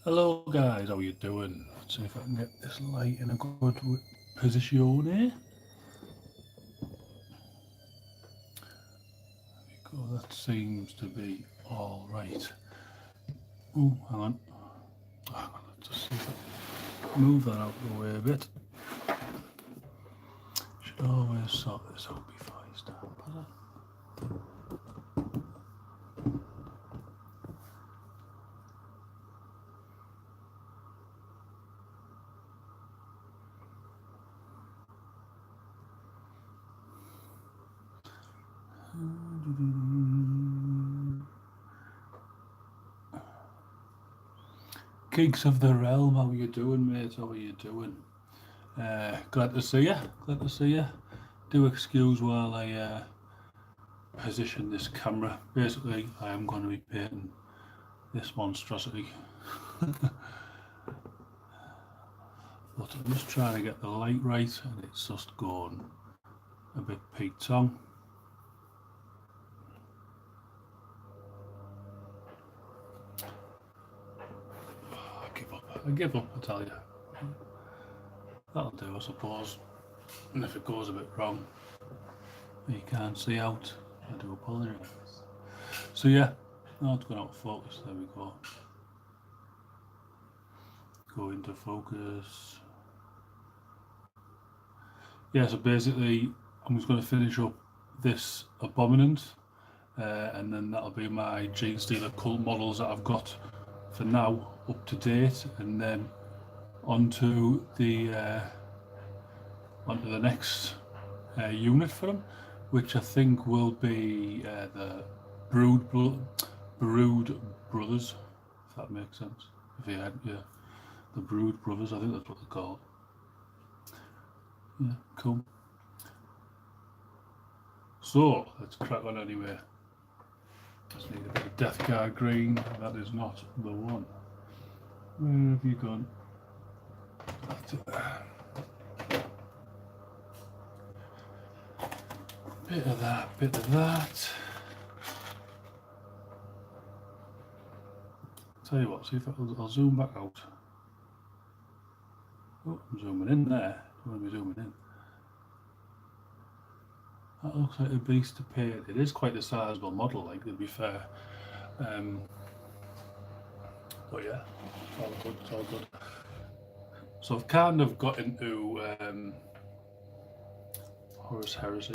Hello guys, how you doing? Let's see if I can get this light in a good position here. That seems to be all right. Oh, hang on. Let's just see if I can move that out of the way a bit. Should always sort this out before I start. Geeks of the realm, how you doing, mate? How are you doing? Glad to see you. Glad to see you. Do excuse while I position this camera. Basically, I am going to be painting this monstrosity. But I'm just trying to get the light right, and it's just going a bit Pete Tong. I give up, I tell you. That'll do, I suppose. And if it goes a bit wrong, you can't see out, I do apologise. So yeah, now it's gone out of focus, there we go. Go into focus. Yeah, so basically, I'm just going to finish up this Abominant, and then that'll be my Gene Stealer cult models that I've got for now up to date, and then onto the next unit for them, which I think will be the Brood Brothers, if that makes sense. If you had, yeah, the Brood Brothers, I think that's what they're called. Yeah, cool. So let's crack on anyway. Just need a bit of Death Guard green. That is not the one. Where have you gone? That's it. Bit of that, bit of that. Tell you what, see if I'll zoom back out. Oh, I'm zooming in there. I'm going to be zooming in. That looks like a beast to paint. It is quite a sizable model, like, to be fair. But yeah, it's all good, it's all good. So I've kind of got into Horus Heresy.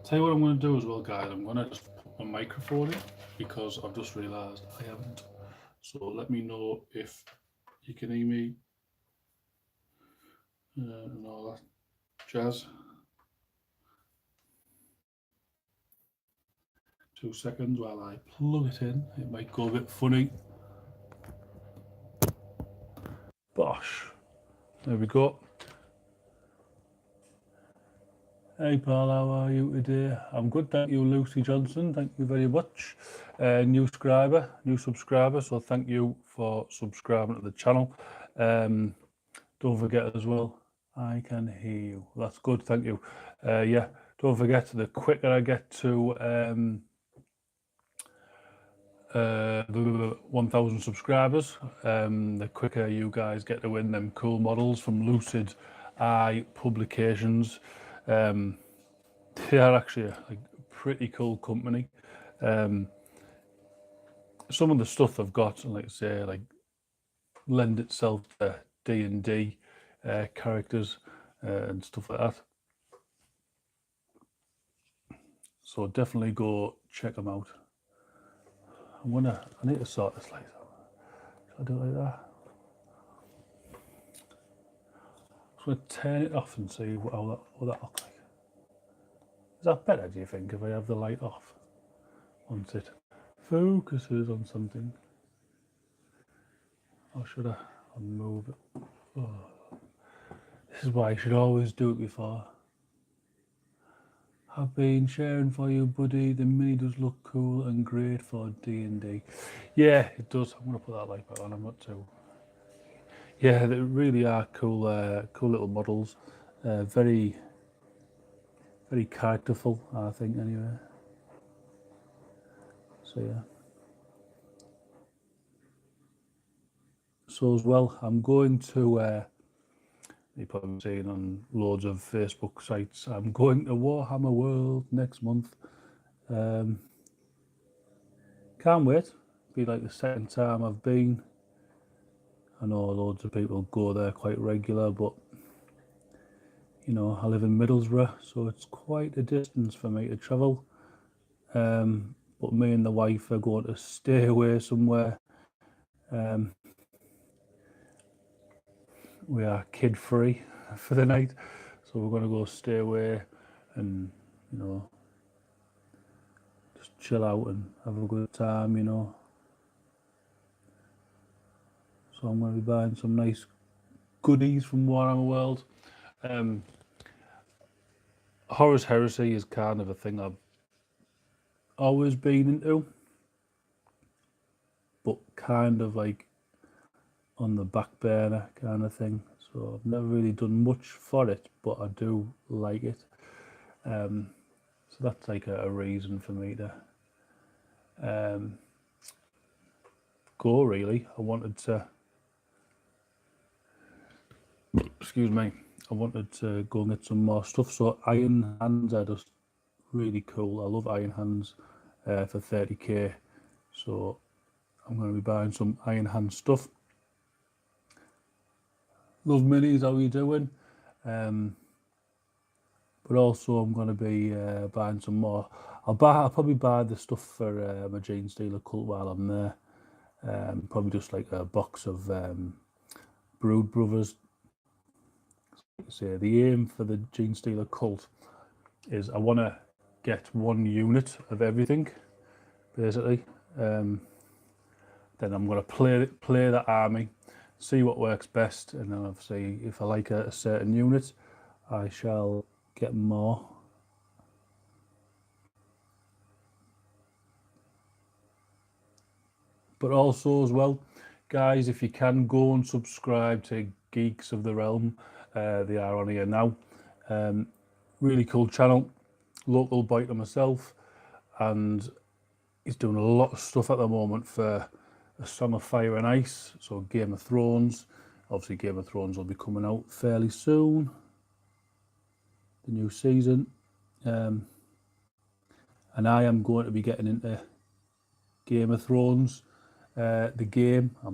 Tell you what I'm going to do as well, guys. I'm going to just put my microphone in because I've just realised I haven't. So let me know if you can hear me and all that jazz. 2 seconds while I plug it in. It might go a bit funny. Bosh. There we go. Hey pal, how are you today? I'm good, thank you, Lucy Johnson. Thank you very much. New subscriber. So thank you for subscribing to the channel. Don't forget as well, I can hear you. That's good, thank you. Yeah, don't forget, the quicker I get to 1,000 subscribers, the quicker you guys get to win them cool models from Lucid Eye Publications. They are actually a pretty cool company. Some of the stuff they've got, like I say, like lend itself to D&D characters and stuff like that. So definitely go check them out. I need to sort this light out. Should I do it like that? I'm going to turn it off and see what that looks like. Is that better, do you think, if I have the light off? Once it focuses on something. Or should I move it? Oh. This is why I should always do it before. I've been sharing for you, buddy. The mini does look cool and great for D&D. Yeah, it does. I'm going to put that light back on. I'm not too... Yeah, they really are cool, cool little models. Very, very characterful, I think, anyway. So, yeah. so as well, I'm going to, you've probably seen on loads of Facebook sites, I'm going to Warhammer World next month. Can't wait. Be like the second time I've been. I know loads of people go there quite regular, but you know, I live in Middlesbrough, so it's quite a distance for me to travel. But me and the wife are going to stay away somewhere. We are kid free for the night, so we're going to go stay away and, you know, just chill out and have a good time, you know. So I'm going to be buying some nice goodies from Warhammer World. Horus Heresy is kind of a thing I've always been into, but kind of like on the back burner kind of thing. So I've never really done much for it, but I do like it. So that's like a reason for me to go, really. I wanted to, excuse me, I wanted to go and get some more stuff. So Iron Hands are just really cool. I love Iron Hands for 30k. So I'm going to be buying some Iron Hands stuff. Love minis, how you doing? But also I'm going to be buying some more. I'll probably buy the stuff for my Gene Stealer cult while I'm there. Probably just like a box of Brood Brothers. So the aim for the Gene Stealer cult is I want to get one unit of everything, basically. Then I'm going to play that army, see what works best, and then obviously if I like a certain unit, I shall get more. But also as well, guys, if you can go and subscribe to Geeks of the Realm, they are on here now. Really cool channel, local boy to myself, and he's doing a lot of stuff at the moment for A Song of Fire and Ice, so Game of Thrones. Obviously Game of Thrones will be coming out fairly soon, the new season. And I am going to be getting into Game of Thrones, the game. I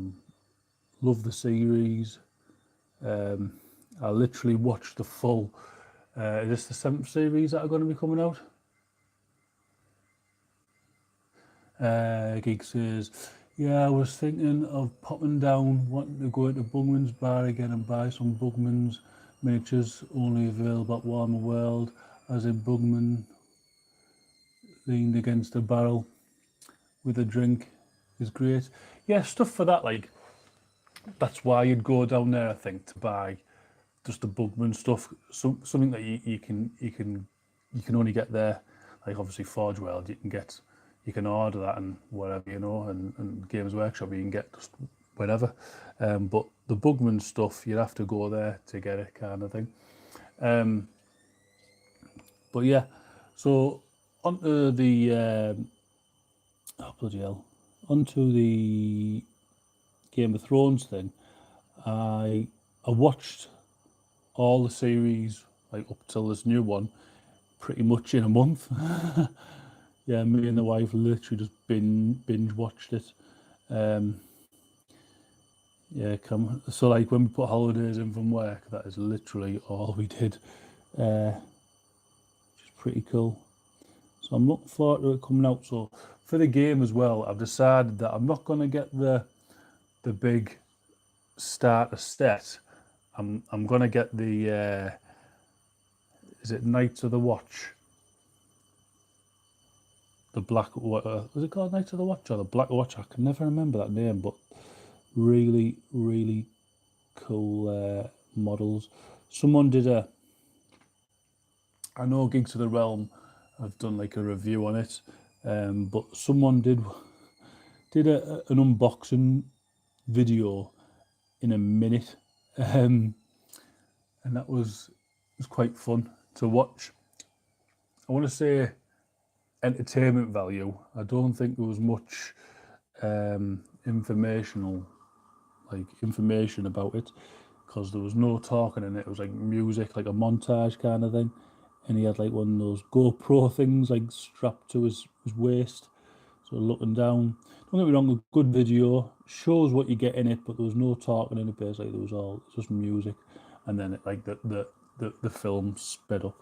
love the series. I literally watched the full, is this the 7th series that are going to be coming out? Geek says, yeah, I was thinking of popping down, wanting to go into Bugman's bar again and buy some Bugman's miniatures, only available at Warhammer World, as in Bugman leaned against a barrel with a drink is great. Yeah, stuff for that, like, that's why you'd go down there, I think, to buy just the Bugman stuff, something that you can only get there. Like obviously Forge World, you can order that and whatever, you know, and Games Workshop you can get just whatever. But the Bugman stuff, you'd have to go there to get it, kind of thing. But yeah, so onto the oh bloody hell, onto the Game of Thrones thing. I watched all the series like up till this new one pretty much in a month. Yeah, me and the wife literally just binge watched it. Yeah, so like when we put holidays in from work, that is literally all we did. Which is pretty cool. So I'm looking forward to it coming out. So for the game as well, I've decided that I'm not going to get the big starter set. I'm going to get the is it Knights of the Watch? The Black, was it called Knights of the Watch or the Black Watch? I can never remember that name, but really, really cool models. Someone did I know Geeks of the Realm have done like a review on it, but someone did an unboxing video in a minute, and that was quite fun to watch. I want to say entertainment value. I don't think there was much informational like information about it, because there was no talking in it. It was like music, like a montage kind of thing. And he had like one of those GoPro things like strapped to his waist, so looking down. Don't get me wrong, a good video shows what you get in it, but there was no talking in it. Basically, there was all just music, and then it, like the film sped up.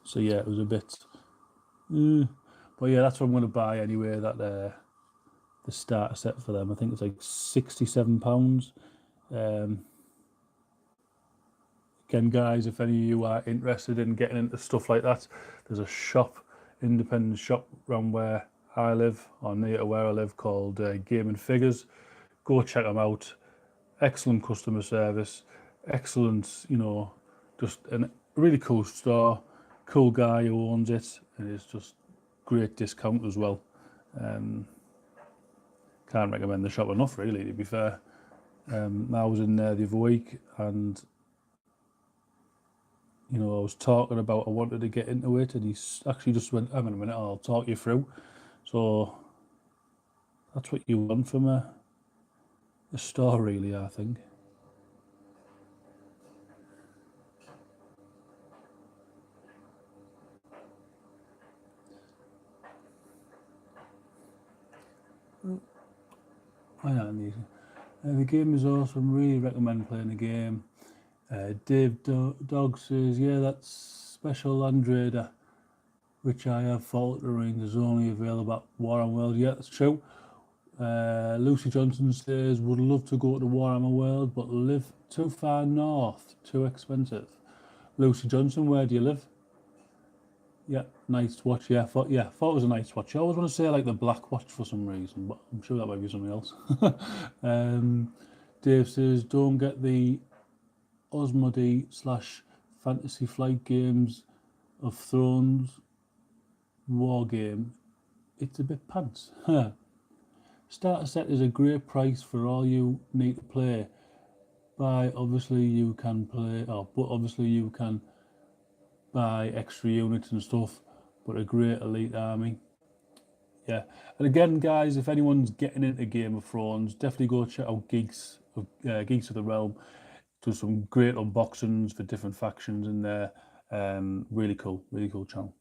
So yeah, it was a bit. But yeah, that's what I'm going to buy anyway. That the starter set for them, I think it's like £67. Again, guys, if any of you are interested in getting into stuff like that, there's a shop, independent shop around where I live, or near to where I live, called Game and Figures. Go check them out. Excellent customer service, excellent, just a really cool store, cool guy who owns it, and it's just great discount as well. Can't recommend the shop enough, really, to be fair. I was in there the other week, and I was talking about I wanted to get into it, and he actually just went, "Hang on a minute, I'll talk you through." So that's what you want from a store, really, I think. Why not? The game is awesome. Really recommend playing the game. Dave Dog says, yeah, that's Special Land Raider, which I have faltering, is only available at Warhammer World. Yeah, that's true. Lucy Johnson says, would love to go to Warhammer World, but live too far north, too expensive. Lucy Johnson, where do you live? Yeah, Night's Watch. Yeah, thought it was a Night's Watch. I always want to say like the Black Watch for some reason, but I'm sure that might be something else. Dave says, don't get the Osmodee / Fantasy Flight Games of Thrones war game. It's a bit pants. Starter set is a great price for all you need to play. But obviously you can buy extra units and stuff, but a great elite army. Yeah, and again, guys, if anyone's getting into Game of Thrones, definitely go check out Geeks of the Realm. Does some great unboxings for different factions in there. Really cool channel.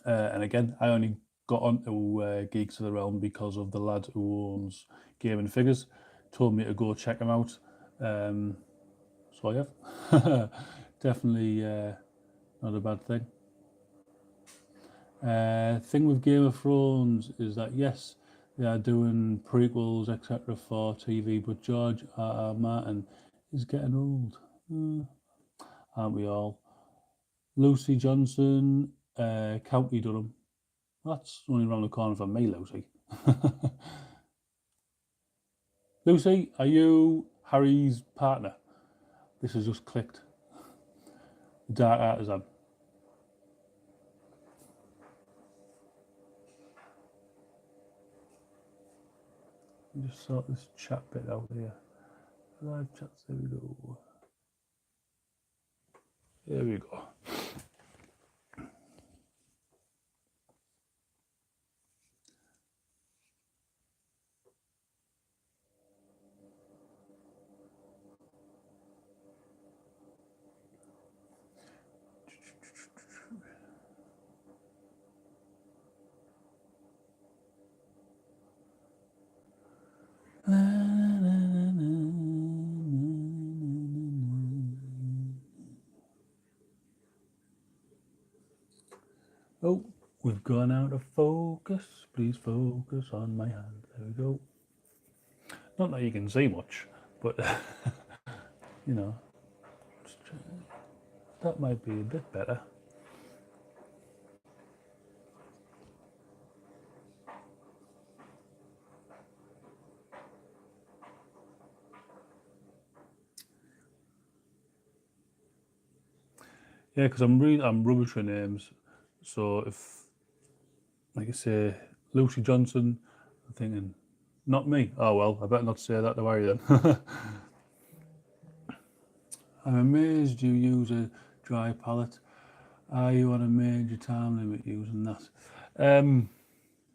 And again, I only got onto Geeks of the Realm because of the lad who owns Game and Figures. Told me to go check him out. So I have. Definitely not a bad thing. Thing with Game of Thrones is that yes, they are doing prequels etc. for TV, but George R. Martin is getting old, aren't we all? Lucy Johnson, County Durham. That's only around the corner from me, Lucy. Lucy, are you Harry's partner? This has just clicked. Dark Artisan. Just sort this chat bit out here. Live chats, there we go. There we go. Oh, we've gone out of focus. Please focus on my hand. There we go. Not that you can see much, but that might be a bit better. Yeah, because I'm rubbish with names. So if, like I say, Lucy Johnson, I'm thinking, not me. Oh well, I better not say that to worry then. I'm amazed you use a dry palette. Are you on a major time limit using that?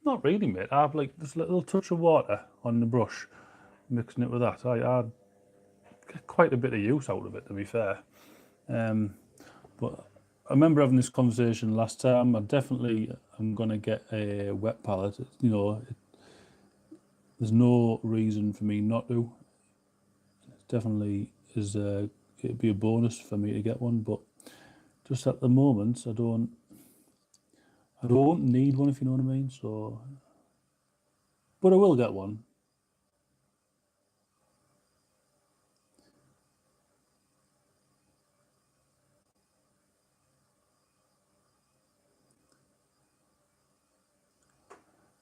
Not really, mate. I have like this little touch of water on the brush, mixing it with that. I get quite a bit of use out of it, to be fair. But I remember having this conversation last time. I'm gonna get a wet palette. There's no reason for me not to. It definitely is. It'd be a bonus for me to get one, but just at the moment, I don't need one, if you know what I mean. So, but I will get one.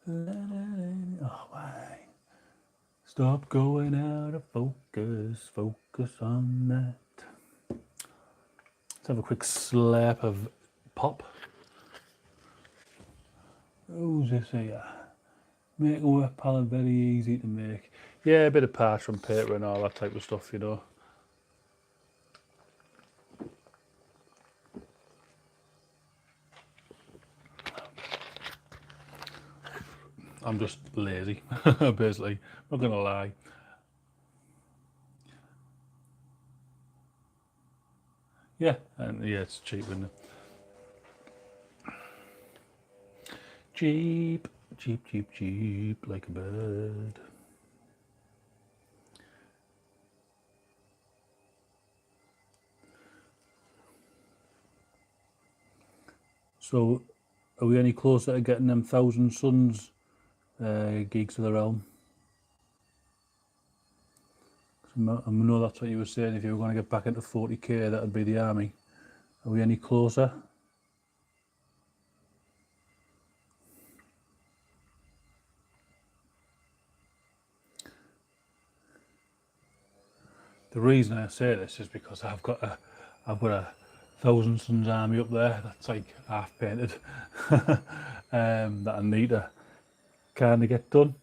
Oh, why? Stop going out of focus. Focus on that. Let's have a quick slap of pop. Who's this here? Make a wet palette very easy to make. Yeah, a bit of parchment paper and all that type of stuff, you know. I'm just lazy, basically. Not gonna lie. Yeah, and yeah, it's cheap, isn't it? Cheap, cheap, cheap, cheap, like a bird. So, are we any closer to getting them Thousand Suns Geeks of the Realm? I know that's what you were saying. If you were going to get back into 40k, that would be the army. Are we any closer? The reason I say this is because I've got a Thousand Suns army up there that's like half painted that I need to kind of get done.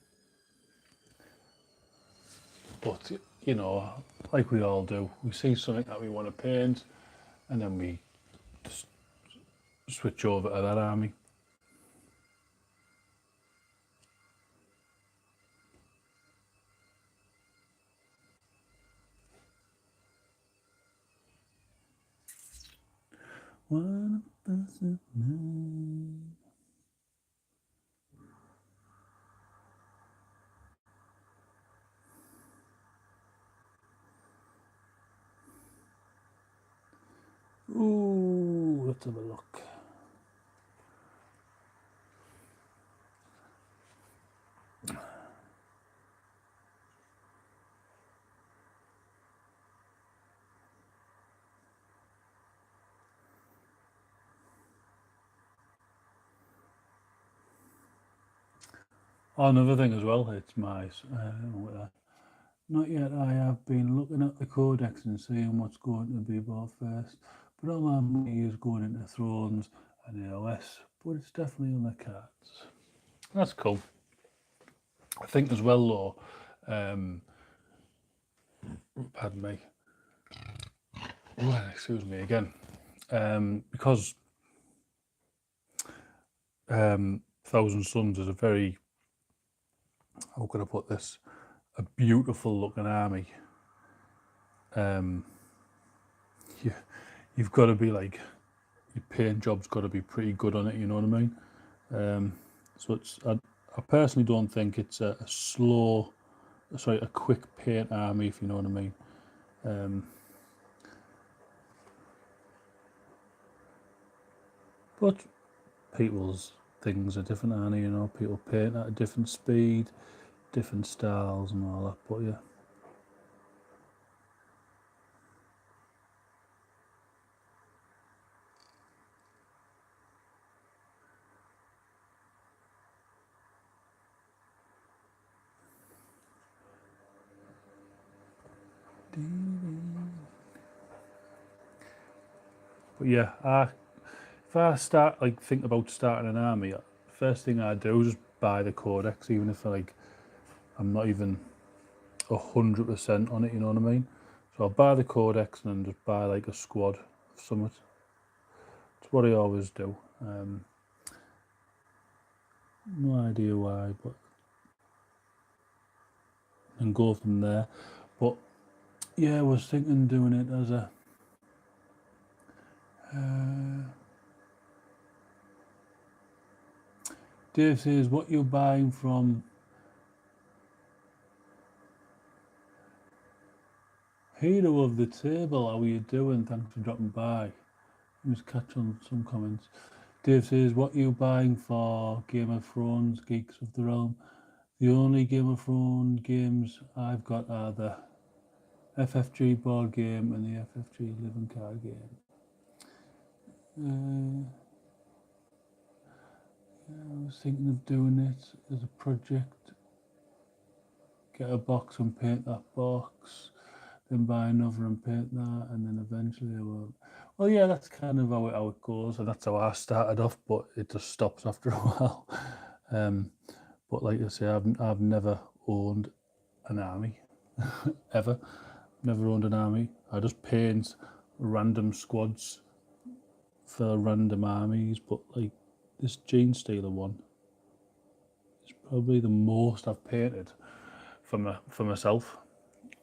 But you know, like we all do, we see something that we want to paint, and then we just switch over to that army. One person. Ooh, let's have a look. Oh, another thing as well, it's my not yet. I have been looking at the codex and seeing what's going to be bought first, but all my money is going into Thrones and AOS, but it's definitely on the cards. That's cool. I think as well, though, pardon me, excuse me again, because Thousand Suns is a very, how can I put this, a beautiful looking army. You've got to be like, your paint job's got to be pretty good on it, you know what I mean? So I personally don't think it's a quick paint army, if you know what I mean. But people's things are different, aren't they? You know, people paint at a different speed, different styles and all that, but yeah. But yeah, if I start like think about starting an army, first thing I do is just buy the codex, even if I'm not even 100% on it. You know what I mean? So I'll buy the codex and then just buy like a squad of something. It's what I always do. no idea why, but and go from there. But yeah, I was thinking doing it as a Dave says, what you buying from Hero of the Table? How are you doing? Thanks for dropping by. Let me just catch on some comments. Dave says, what you buying for Game of Thrones, Geeks of the Realm? The only Game of Thrones games I've got are the FFG board game and the FFG living card game. I was thinking of doing it as a project. Get a box and paint that box, then buy another and paint that, and then eventually I will. Well, yeah, that's kind of how it goes, and that's how I started off. But it just stops after a while. But like I say, I've never owned an army ever. Never owned an army. I just paint random squads for random armies. But like this Gene Stealer one is probably the most I've painted for myself,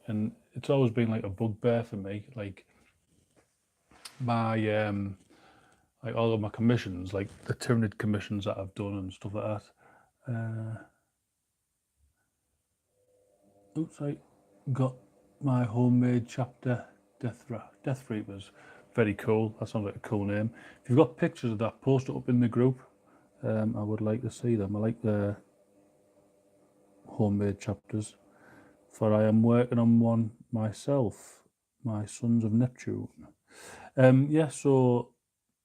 and it's always been like a bugbear for me. Like my like all of my commissions, like the Tyranid commissions that I've done and stuff like that. Oops, I got my homemade chapter Death Reapers. Very cool. That sounds like a cool name. If you've got pictures of that, post it up in the group. I would like to see them. I like the homemade chapters. For I am working on one myself. My Sons of Neptune. Yeah, so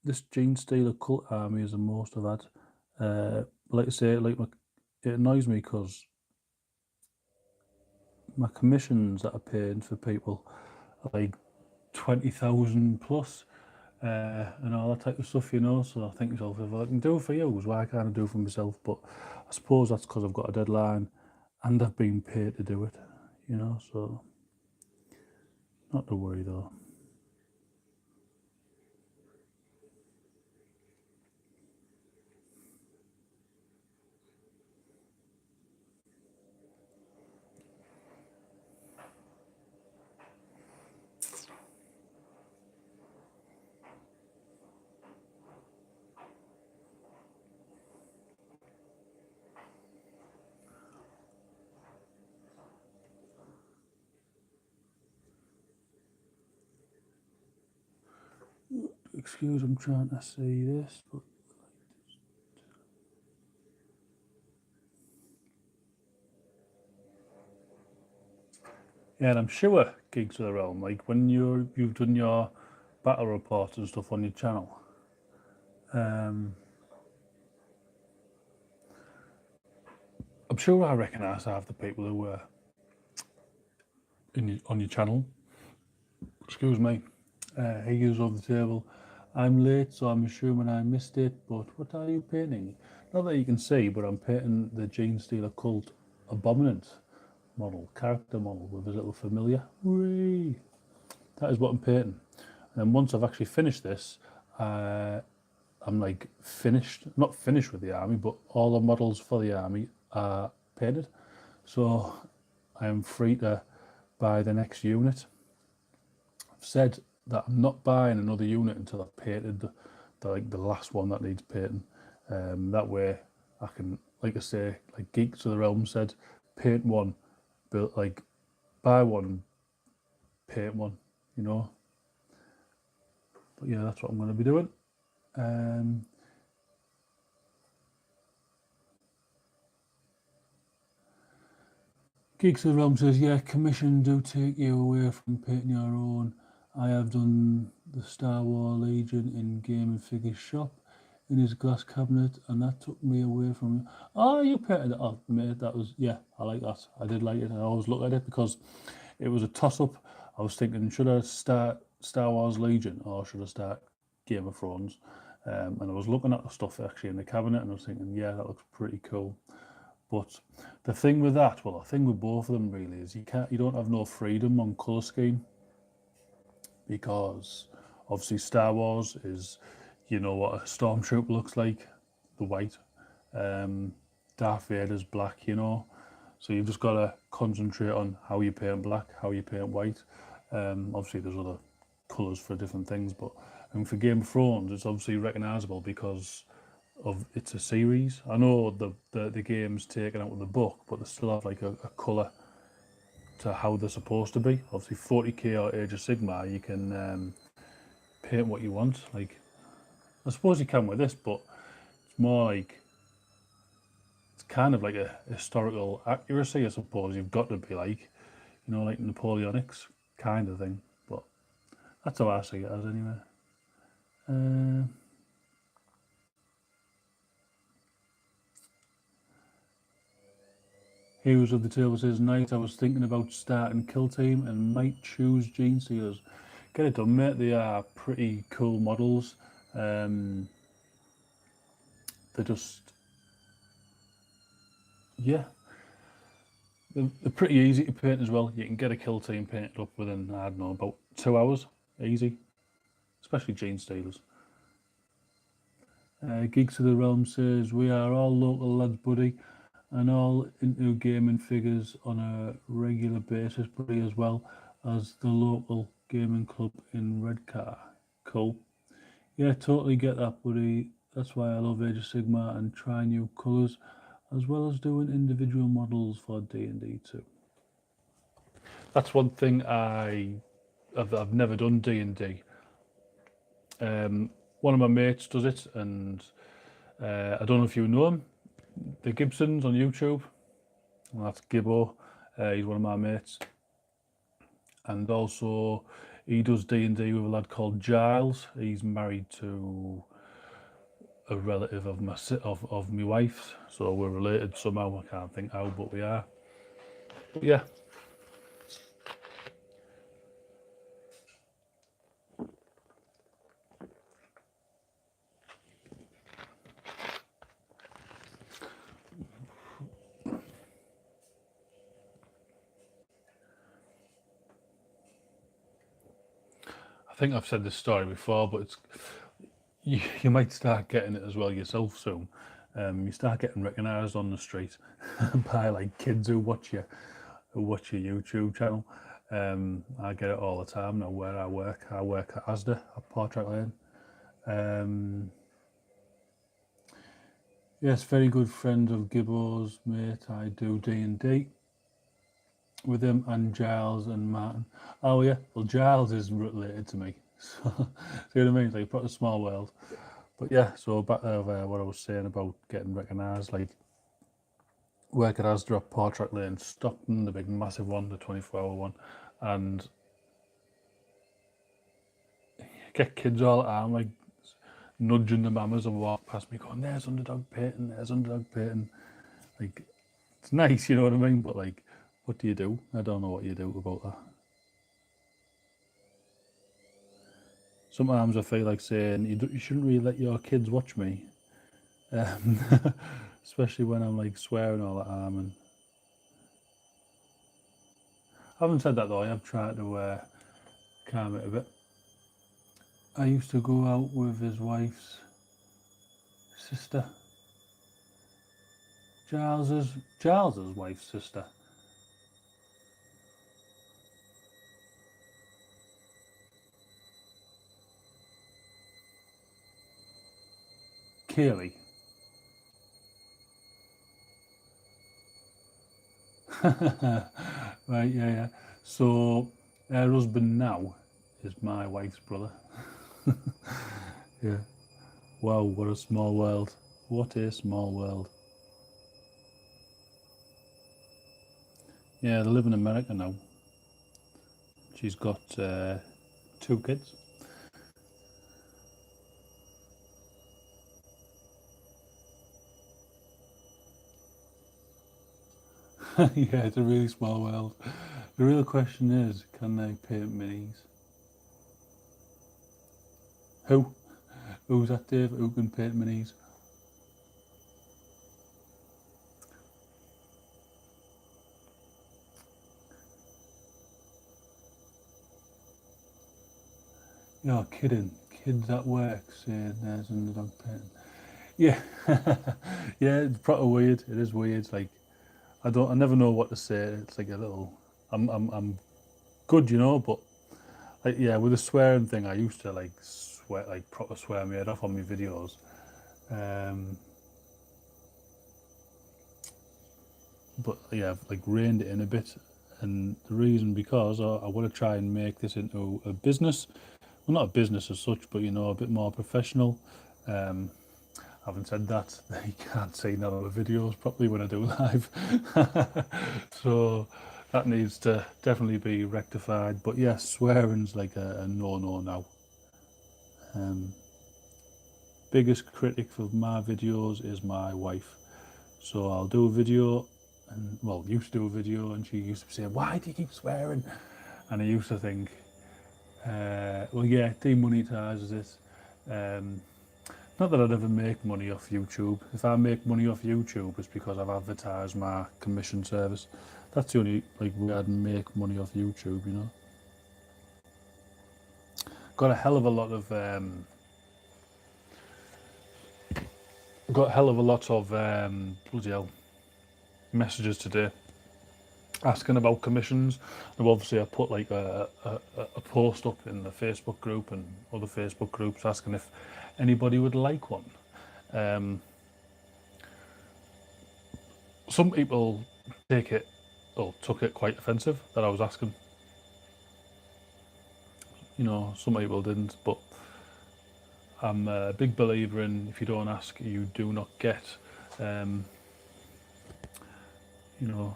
this Gene Stealer cult army is the most I've had. Like I say, it annoys me because my commissions that I paid for people are like 20,000 plus, and all that type of stuff, you know. So I think to myself, if I can do it for you, why can't I do it for myself? But I suppose that's because I've got a deadline and I've been paid to do it, you know. So not to worry though. Excuse, I'm trying to see this, but yeah, and I'm sure Geeks of the Realm, like when you've done your battle reports and stuff on your channel, um, I'm sure I recognise half the people who were on your channel. Excuse me. He is on the table. I'm late, so I'm assuming I missed it. But what are you painting? Not that you can see, but I'm painting the Gene Stealer Cult Abominant model, character model with his little familiar. Whee! That is what I'm painting. And then once I've actually finished this, I'm like finished, not finished with the army, but all the models for the army are painted. So I am free to buy the next unit. I've said that I'm not buying another unit until I've painted the last one that needs painting. That way I can, like I say, like Geeks of the Realm said, paint one, build like buy one, paint one, you know. But yeah, that's what I'm going to be doing. Geeks of the Realm says, yeah, commission do take you away from painting your own. I have done the Star Wars Legion in Game and Figures shop in his glass cabinet, and that took me away from. Oh, you painted it up, mate. That was, yeah, I like that. I did like it. I always look at it because it was a toss up. I was thinking, should I start Star Wars Legion or should I start Game of Thrones? And I was looking at the stuff actually in the cabinet, and I was thinking, yeah, that looks pretty cool. But the thing with that, well, the thing with both of them really is you don't have no freedom on colour scheme, because obviously Star Wars is, you know what a stormtrooper looks like, the white. Darth Vader's black, you know. So you've just got to concentrate on how you paint black, how you paint white. Obviously, there's other colours for different things, but for Game of Thrones, it's obviously recognisable because of it's a series. I know the game's taken out of the book, but they still have like a colour to how they're supposed to be. Obviously, 40k or Age of Sigmar, you can paint what you want. Like, I suppose you can with this, but it's more like it's kind of like a historical accuracy, I suppose. You've got to be like, you know, like Napoleonics kind of thing. But that's how I see it as anyway. Heroes of the Table says, night I was thinking about starting Kill Team and might choose Gene Sealers. Get it done, mate. They are pretty cool models. They're just, yeah, they're pretty easy to paint as well. You can get a Kill Team painted up within, I don't know, about 2 hours. Easy. Especially Gene Stealers. Geeks of the Realm says, we are all local lads, buddy, and all into gaming figures on a regular basis, buddy, as well as the local gaming club in Redcar. Cool. Yeah, totally get that, buddy. That's why I love Age of Sigmar and try new colours, as well as doing individual models for D&D too. That's one thing I've never done D&D. One of my mates does it, and I don't know if you know him, the Gibsons on YouTube. Well, that's Gibbo. He's one of my mates, and also he does D&D with a lad called Giles. He's married to a relative of my wife's, so we're related somehow. I can't think how, but we are. But yeah. I think I've said this story before, but it's you might start getting it as well yourself soon. You start getting recognised on the street by like kids who watch your YouTube channel. I get it all the time now where I work. I work at Asda at Portrait Lane. Yes, very good friend of Gibbo's, mate. I do D&D with him and Giles and Martin. Oh yeah, well Giles is related to me. So, see what I mean? It's like a proper small world. But yeah, so back over what I was saying about getting recognised, like work at Asda at Portrait Lane, Stockton, the big massive one, the 24-hour one, and get kids all the time, like nudging the mamas and walk past me going, there's Underdog painting, there's Underdog painting. Like, it's nice, you know what I mean? But like, what do you do? I don't know what you do about that. Sometimes I feel like saying, you shouldn't really let your kids watch me. Especially when I'm like swearing all the time. And I haven't said that though, I have tried to calm it a bit. I used to go out with his wife's sister. Giles's wife's sister. Kaylee. Right, yeah. So her husband now is my wife's brother. Yeah. Wow, what a small world. What a small world. Yeah, they live in America now. She's got 2 kids. Yeah, it's a really small world. The real question is, can they paint minis? Who? Who's that, Dave? Who can paint minis? You're kidding. Kids at work saying there's Underdog painting. Yeah, yeah, it's proper weird. It is weird. Like I never know what to say. It's like a little. I'm good, but like yeah, with the swearing thing, I used to like swear, like proper swear my head off on my videos. Um, but yeah, I've like reined it in a bit, and the reason because I want to try and make this into a business. Well, not a business as such, but a bit more professional. Um, Having said that, you can't see none of the videos properly when I do live. So that needs to definitely be rectified. But yes, swearing's like a no-no now. Um, Biggest critic of my videos is my wife. So I'll do a video, and well, used to do a video, and she used to say, "Why do you keep swearing?" And I used to think, well, yeah, demonetizes it. Um, Not that I'd ever make money off YouTube. If I make money off YouTube, it's because I've advertised my commission service. That's the only like way I'd make money off YouTube. Got a hell of a lot of got a hell of a lot of bloody hell messages today asking about commissions. And obviously I put like a post up in the Facebook group and other Facebook groups asking if anybody would like one. Um, some people take it or took it quite offensive that I was asking. Some people didn't, but I'm a big believer in if you don't ask, you do not get. Um, you know,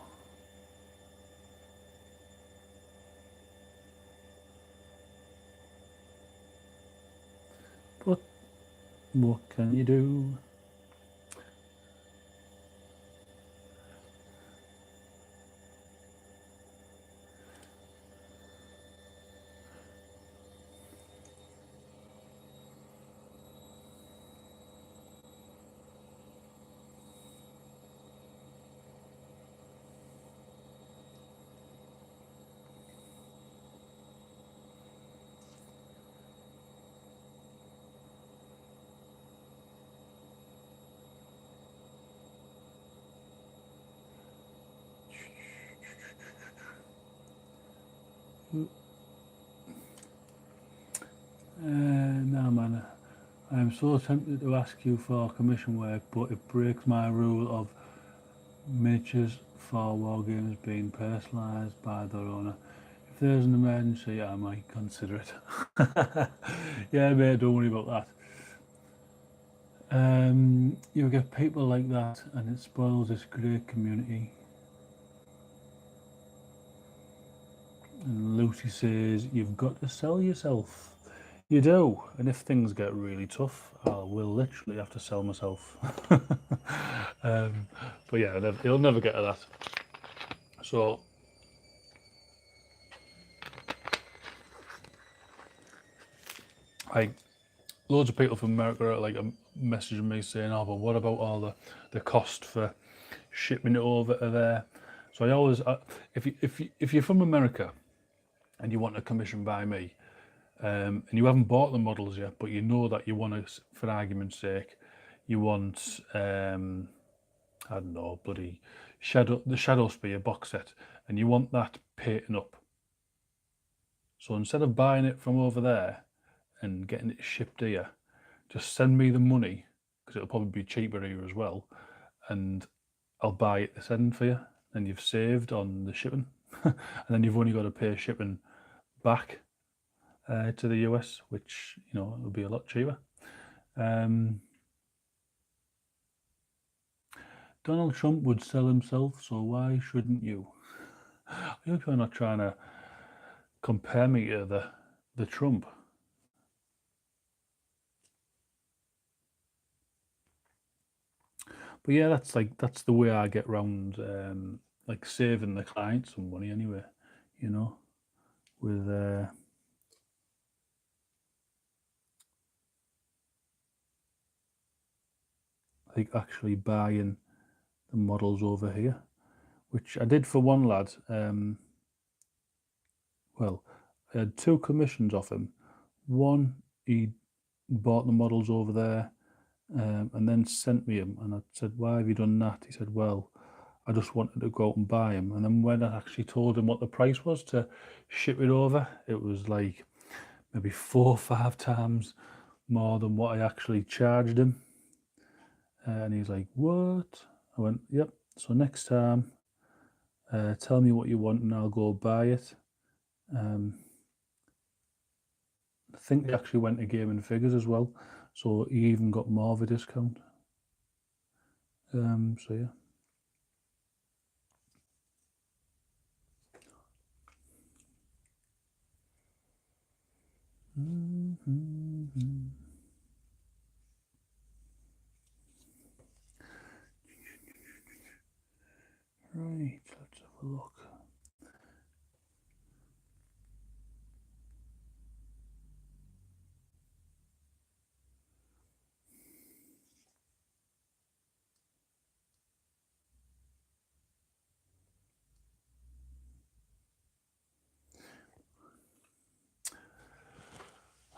but what can you do? No, man. I'm so tempted to ask you for commission work, but it breaks my rule of miniatures for war games being personalised by their owner. If there's an emergency, I might consider it. Yeah, mate, don't worry about that. You get people like that, and it spoils this great community. And Lucy says, "You've got to sell yourself." You do, and if things get really tough, I will literally have to sell myself. um, but yeah, you'll never get to that. So, like, loads of people from America are like messaging me saying, "Oh, but what about all the cost for shipping it over to there?" So I always, if you're from America and you want a commission by me, and you haven't bought the models yet, but you know that you want to, for argument's sake, you want I don't know, bloody Shadow Spear box set, and you want that painting up. So instead of buying it from over there and getting it shipped here, just send me the money because it'll probably be cheaper here as well, and I'll buy it this end for you. And you've saved on the shipping, and then you've only got to pay shipping back to the US, which will be a lot cheaper. Um, Donald Trump would sell himself, so why shouldn't you? I hope you're not trying to compare me to the Trump. But yeah, that's the way I get round like saving the client some money anyway, you know, with like actually buying the models over here, which I did for one lad. Well, I had two commissions off him. One, he bought the models over there, and then sent me him. And I said, "Why have you done that?" He said, "Well, I just wanted to go out and buy him." And then when I actually told him what the price was to ship it over, it was like maybe 4 or 5 times more than what I actually charged him. And he's like, "What?" I went, "Yep. So next time, tell me what you want and I'll go buy it." Um, I think they actually went to Game and Figures as well, so he even got more of a discount. So yeah. Right, let's have a look.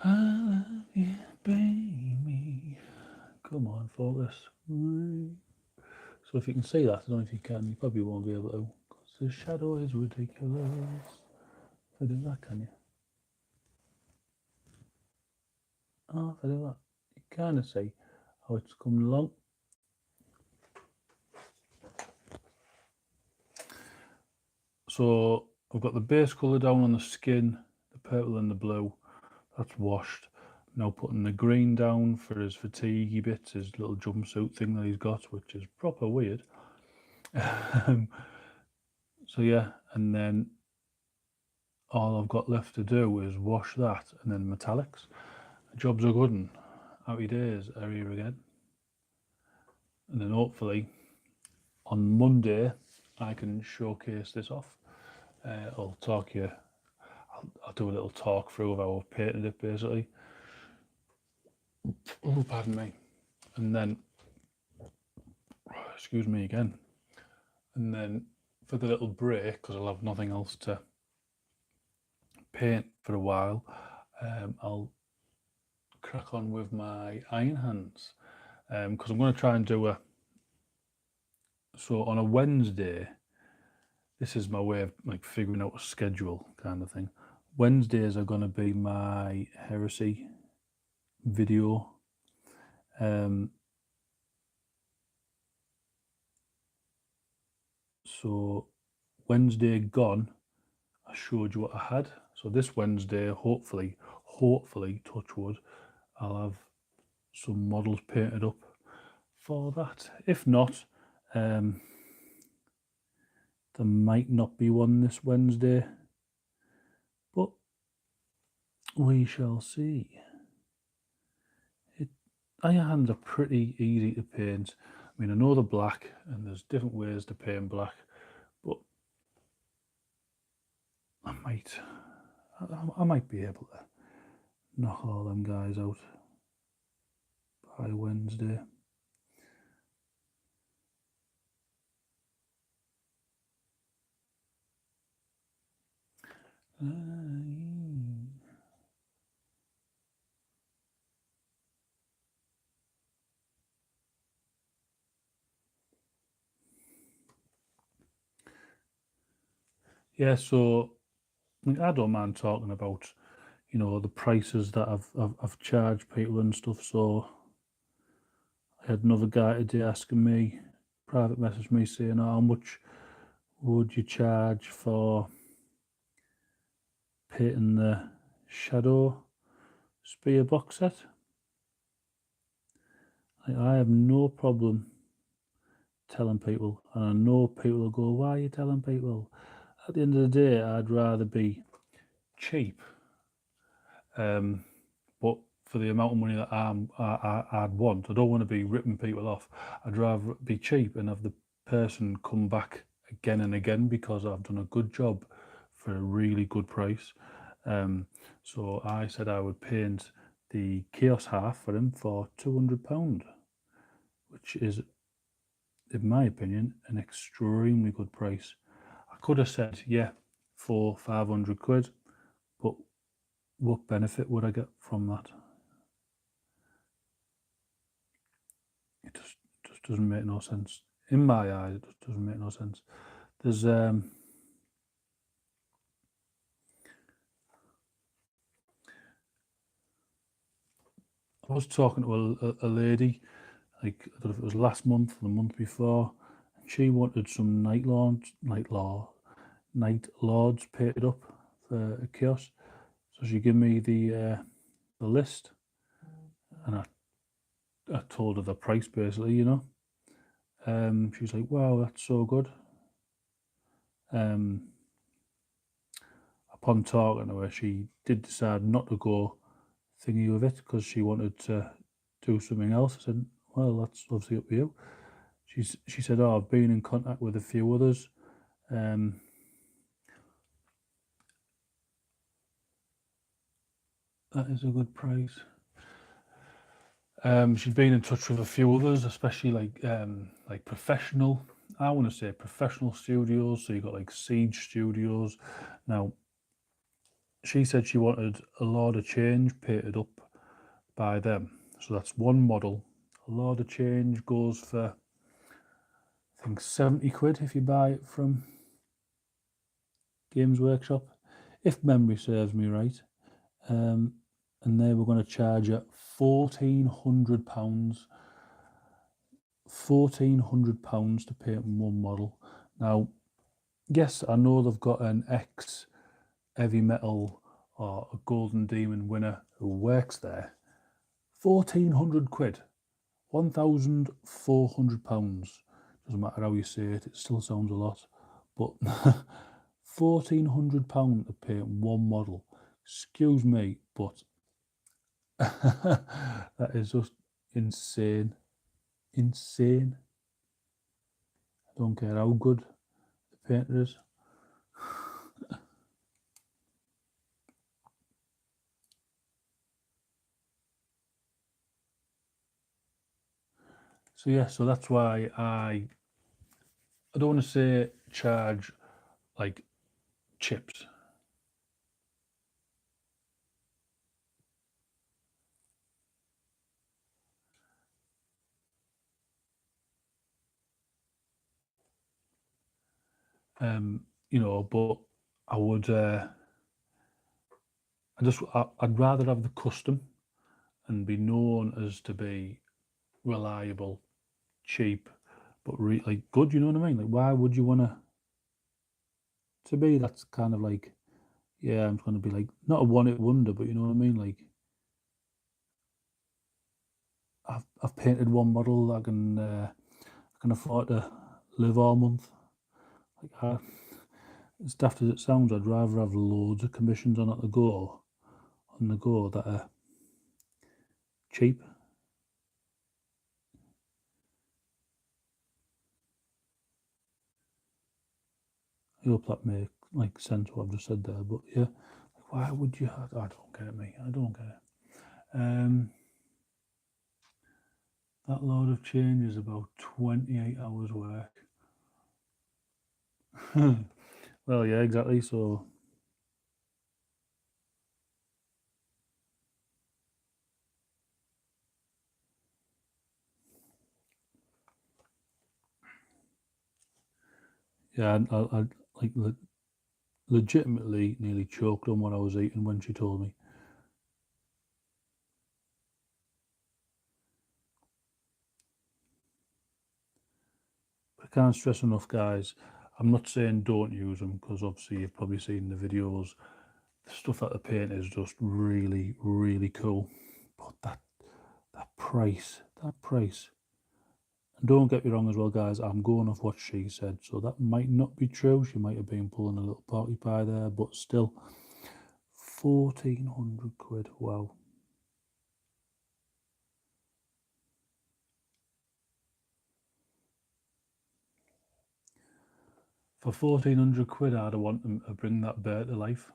I love you, baby. Come on, focus. So if you can see that, I don't know if you can, you probably won't be able to, because the shadow is ridiculous. If I do that, can you? Oh, if I do that, you kind of see how it's coming along. So I've got the base colour down on the skin, the purple and the blue. That's washed. Now putting the green down for his fatiguey bits, his little jumpsuit thing that he's got, which is proper weird. So yeah, and then all I've got left to do is wash that and then metallics. The job's a good one. Happy days are here again. And then hopefully on Monday I can showcase this off. I'll talk you. I'll do a little talk through of how I've painted it basically. Oh, pardon me. And then, excuse me again. And then for the little break, because I'll have nothing else to paint for a while, I'll crack on with my iron hands. Because I'm going to try and do a. So on a Wednesday, this is my way of like figuring out a schedule kind of thing. Wednesdays are going to be my heresy video. So Wednesday gone, I showed you what I had. So this Wednesday, hopefully, touch wood, I'll have some models painted up for that. If not, there might not be one this Wednesday, but we shall see. Iron hands are pretty easy to paint. I mean, I know they're black, and there's different ways to paint black, but I might be able to knock all them guys out by Wednesday. Yeah, so I don't mind talking about, the prices that I've charged people and stuff. So I had another guy today asking me, private message me saying, "Oh, how much would you charge for painting the Shadow Spear box set?" I have no problem telling people, and I know people will go, "Why are you telling people?" At the end of the day, I'd rather be cheap, but for the amount of money that I'd want, I don't want to be ripping people off. I'd rather be cheap and have the person come back again and again because I've done a good job for a really good price. So I said I would paint the Chaos half for him for £200, which is, in my opinion, an extremely good price. I could have said, yeah, for 500 quid, but what benefit would I get from that? doesn't make no sense. In my eyes, it just doesn't make no sense. There's I was talking to a lady, like I don't know if it was last month or the month before, and she wanted some night lords painted up for a kiosk. So she gave me the list, and I told her the price basically, you know. She's like, "Wow, that's so good." Um, upon talking to her, she did decide not to go thingy with it because she wanted to do something else. I said, "Well, that's obviously up to you." She said, "Oh, I've been in contact with a few others. Um, that is a good price." She's been in touch with a few others, especially like professional. I want to say professional studios. So you got like Siege Studios. Now, she said she wanted a Lord of Change painted up by them. So that's one model. A Lord of Change goes for I think 70 quid if you buy it from Games Workshop, if memory serves me right. And they were going to charge you £1,400. £1,400 to paint one model. Now, yes, I know they've got an ex heavy metal or a golden demon winner who works there. 1,400 quid, £1,400. Doesn't matter how you say it, it still sounds a lot. But £1,400 to paint one model. Excuse me, but that is just insane. Insane. I don't care how good the painter is. So yeah, so that's why I don't want to say charge like chips. You know, but I would I'd rather have the custom and be known as to be reliable, cheap, but like good, you know what I mean? Like why would you wanna to be that's kind of like yeah, I'm gonna be like not a one hit wonder, but you know what I mean? Like I've painted one model I can afford to live all month. Like as daft as it sounds, I'd rather have loads of commissions on the go that are cheap. I hope that makes like sense what I've just said there. But yeah, like, why would you? I don't get it, mate. I don't get it. That load of change is about 28 hours work. Well, yeah, exactly. So yeah, I like legitimately nearly choked on what I was eating when she told me. I can't stress enough, guys. I'm not saying don't use them because obviously you've probably seen the videos. The stuff that they paint is just really, really cool. But that price. And don't get me wrong as well, guys. I'm going off what she said, so that might not be true. She might have been pulling a little party pie there, but still, 1,400 quid. Wow. For 1,400 quid, I'd want them to bring that bear to life.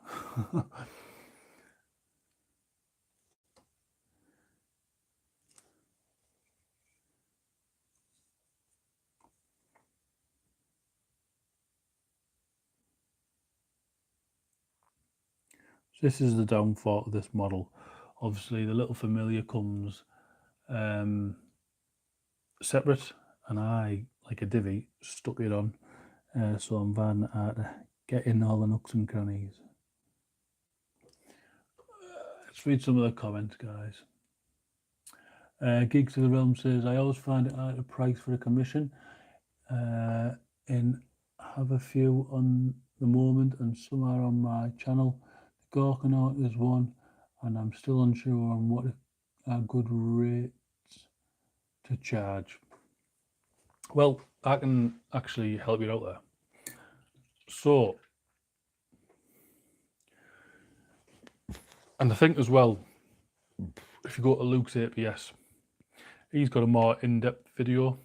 So this is the downfall of this model. Obviously, the little familiar comes separate, and I, like a divvy, stuck it on, so I'm finding it hard to get in all the nooks and crannies. Let's read some of the comments, guys. Gigs of the Realm says, I always find it hard to price for a commission. In have a few on the moment and some are on my channel. The Gorkanaut is one, and I'm still unsure on what are good rates to charge. Well, I can actually help you out there. So, and I think as well, if you go to Luke's APS, he's got a more in-depth video,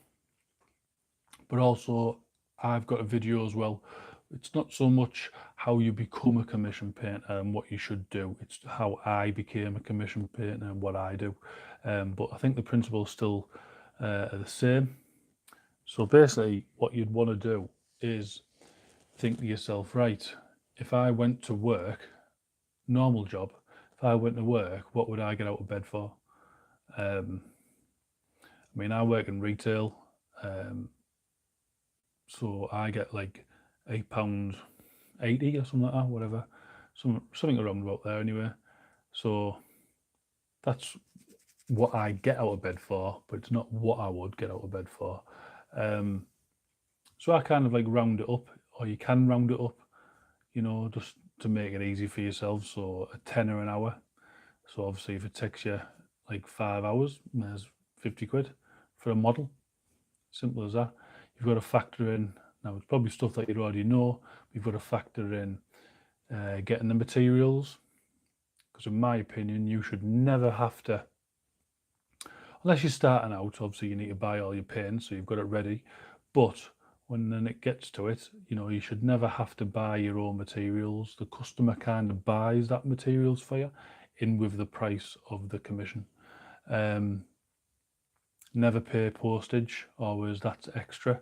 but also I've got a video as well. It's not so much how you become a commission painter and what you should do, it's how I became a commission painter and what I do. But I think the principles still are the same. So basically what you'd want to do is think to yourself, right, if I went to work, normal job, if I went to work, what would I get out of bed for? I mean, I work in retail, so I get like £8.80 or something like that, whatever, something around about there anyway. So that's what I get out of bed for, but it's not what I would get out of bed for. So I kind of like round it up, or you can round it up, you know, just to make it easy for yourself. So a tenner an hour. So obviously if it takes you like 5 hours, there's 50 quid for a model. Simple as that. You've got to factor in, now it's probably stuff that you already know, you've got to factor in getting the materials, because in my opinion you should never have to, unless you're starting out, obviously you need to buy all your paint so you've got it ready, but when then it gets to it, you know, you should never have to buy your own materials. The customer kind of buys that materials for you in with the price of the commission. Never pay postage, always that's extra,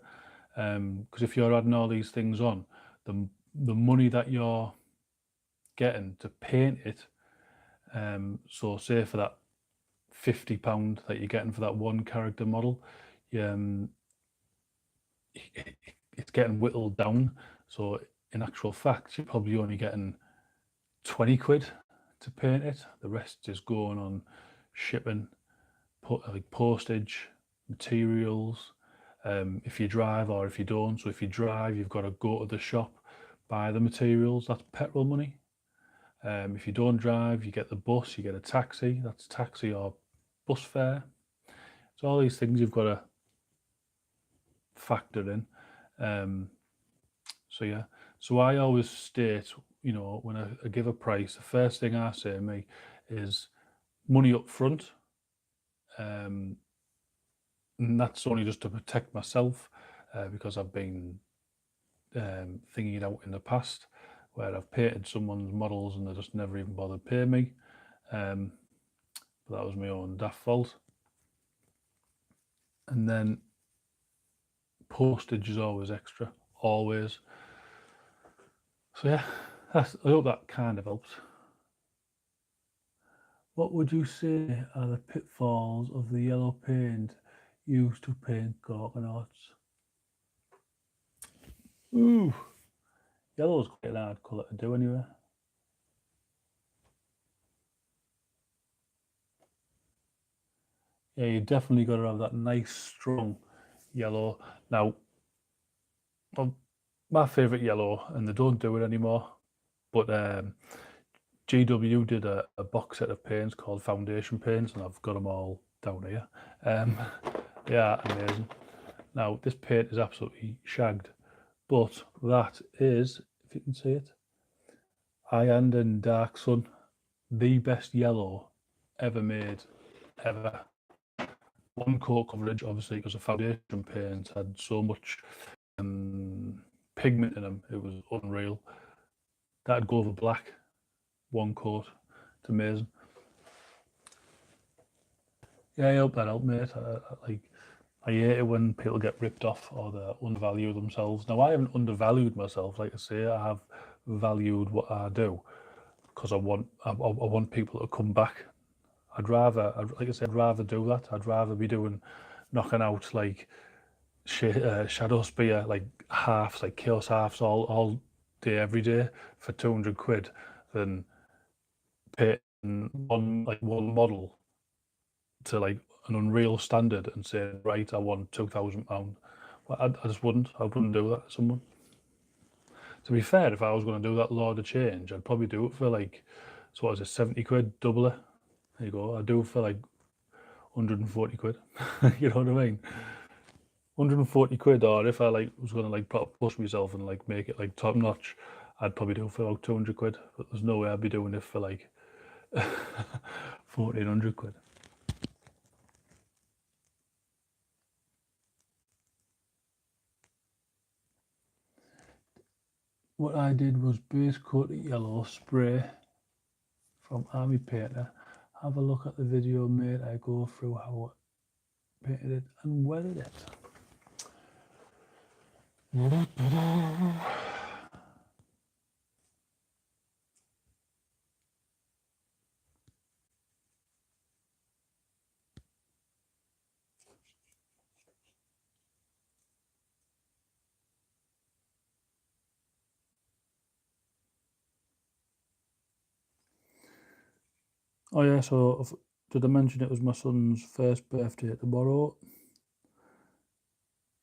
because if you're adding all these things on, the money that you're getting to paint it, so say for that £50 that you're getting for that one character model, it's getting whittled down. So in actual fact, you're probably only getting 20 quid to paint it. The rest is going on shipping, like postage, materials, if you drive or if you don't. So if you drive, you've got to go to the shop, buy the materials, that's petrol money. If you don't drive, you get the bus, you get a taxi, that's taxi or bus fare. So all these things you've got to factor in. So yeah, so I always state, you know, when I give a price, the first thing I say to me is money up front, and that's only just to protect myself, because I've been thinking it out in the past where I've painted someone's models and they just never even bothered paying me, but that was my own daft fault. And then postage is always extra, always. So yeah, I hope that kind of helps. What would you say are the pitfalls of the yellow paint used to paint Gorkanauts? Ooh, yellow's quite an hard colour to do anyway. Yeah, you definitely got to have that nice strong yellow. Now, my favourite yellow, and they don't do it anymore, but GW did a box set of paints called Foundation Paints, and I've got them all down here. They are amazing. Now, this paint is absolutely shagged, but that is, if you can see it, High-End and Dark Sun, the best yellow ever made, ever. One coat coverage, obviously, because the foundation paint had so much pigment in them, it was unreal. That'd go over black, one coat. It's amazing. Yeah, I hope that helped, mate. I hate it when people get ripped off or they undervalue themselves. Now, I haven't undervalued myself. Like I say, I have valued what I do because I want people to come back. Like I said, I'd rather do that. I'd rather be knocking out like shadow spear, like halves, like chaos halves all day, every day for 200 quid than paying one model to like an Unreal standard and saying, right, I want £2,000. Well, I just wouldn't. I wouldn't do that to someone. To be fair, if I was going to do that Lord of Change, I'd probably do it for like, so what is it, 70 quid, double it. There you go. I'd do it for like 140 quid. You know what I mean? 140 quid, or if I like was going to like push myself and like make it like top notch, I'd probably do it for about 200 quid. But there's no way I'd be doing it for like 1400 quid. What I did was base coat it yellow, spray from Army Painter. Have a look at the video, mate. I go through how I painted it and weathered it. Oh yeah, so did I mention it was my son's first birthday tomorrow?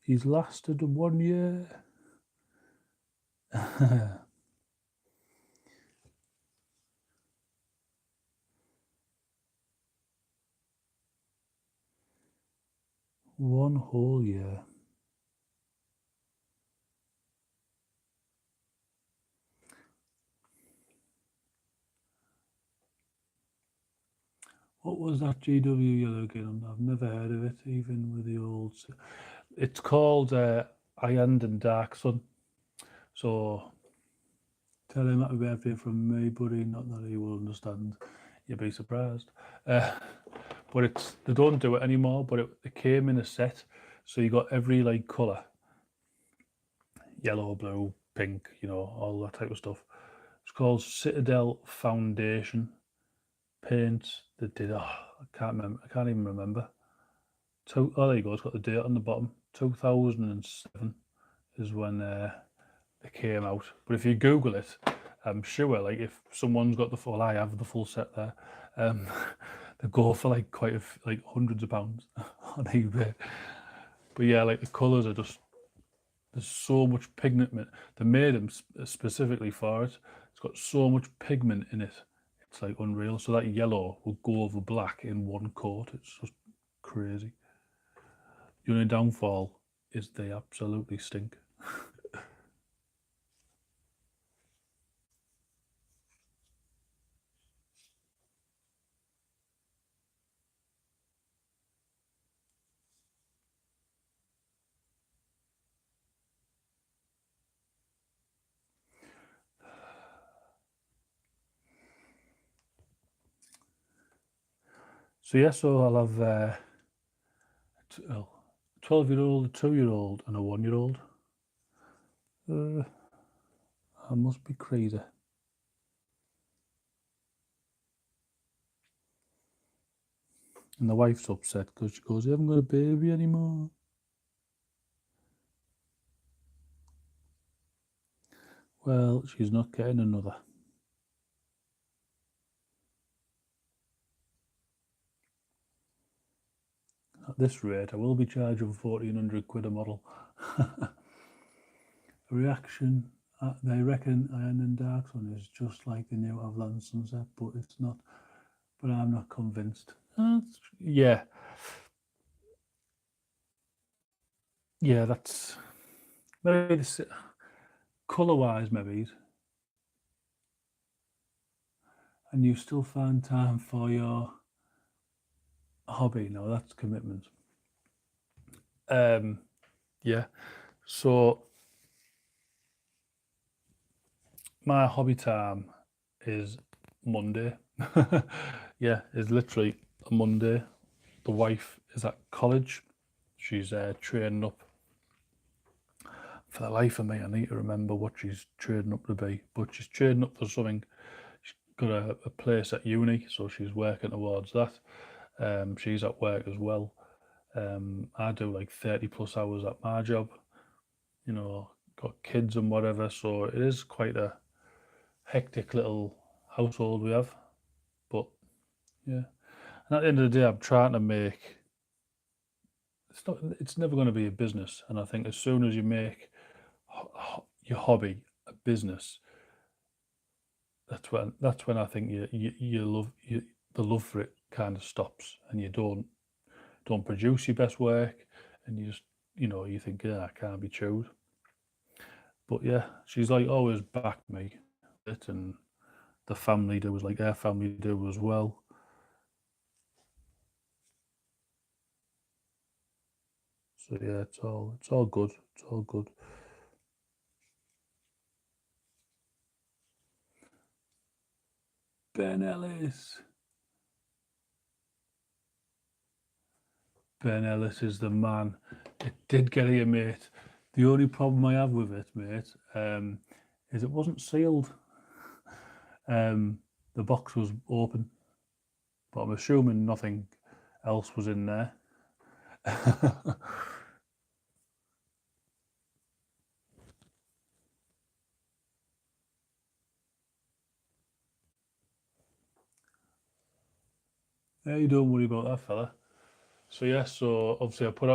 He's lasted 1 year. One whole year. What was that GW yellow again? I've never heard of it, even with the old. It's called Iron and Dark Sun. So tell him happy birthday from me, buddy. Not that he will understand. You'll be surprised. But it's, they don't do it anymore. But it came in a set, so you got every like color, yellow, blue, pink, you know, all that type of stuff. It's called Citadel Foundation paint. That did. Oh, I can't remember. I can't even remember. Oh, there you go. It's got the date on the bottom. 2007 is when it came out. But if you Google it, I'm sure, like, if someone's got the full, I have the full set there. They go for like like hundreds of pounds on eBay. But yeah, like the colours are just, there's so much pigment. They made them specifically for it. It's got so much pigment in it. It's like unreal. So that yellow will go over black in one coat. It's just crazy. The only downfall is they absolutely stink. So yeah, so I'll have a 12-year-old, a 2-year-old, and a 1-year-old. I must be crazy. And the wife's upset because she goes, "I haven't got a baby anymore." Well, she's not getting another. At this rate, I will be charging 1400 quid a model. A reaction, they reckon Iron and Dark Sun is just like the new Avalanche Sunset, but it's not. But I'm not convinced. Yeah. Yeah, that's maybe this colour-wise, maybe, and you still find time for your hobby. No, that's commitment. Yeah. So my hobby time is Monday. Yeah, it's literally a Monday. The wife is at college. She's training up. For the life of me, I need to remember what she's training up to be. But she's training up for something. She's got a place at uni, so she's working towards that. She's at work as well. I do like 30 plus hours at my job, got kids and whatever. So it is quite a hectic little household we have. But yeah, and at the end of the day, I'm trying to make it's never going to be a business. And I think as soon as you make your hobby a business, that's when I think the love for it kind of stops, and you don't produce your best work, and you just you think, yeah, I can't be chewed. But yeah, she's like always backed me with it, and the family do was like their family do as well. So yeah, it's all good. It's all good. Ben Ellis. Ben Ellis is the man. It did get here, mate. The only problem I have with it, mate, is it wasn't sealed. The box was open, but I'm assuming nothing else was in there. Hey, don't worry about that, fella. So yeah, so obviously I put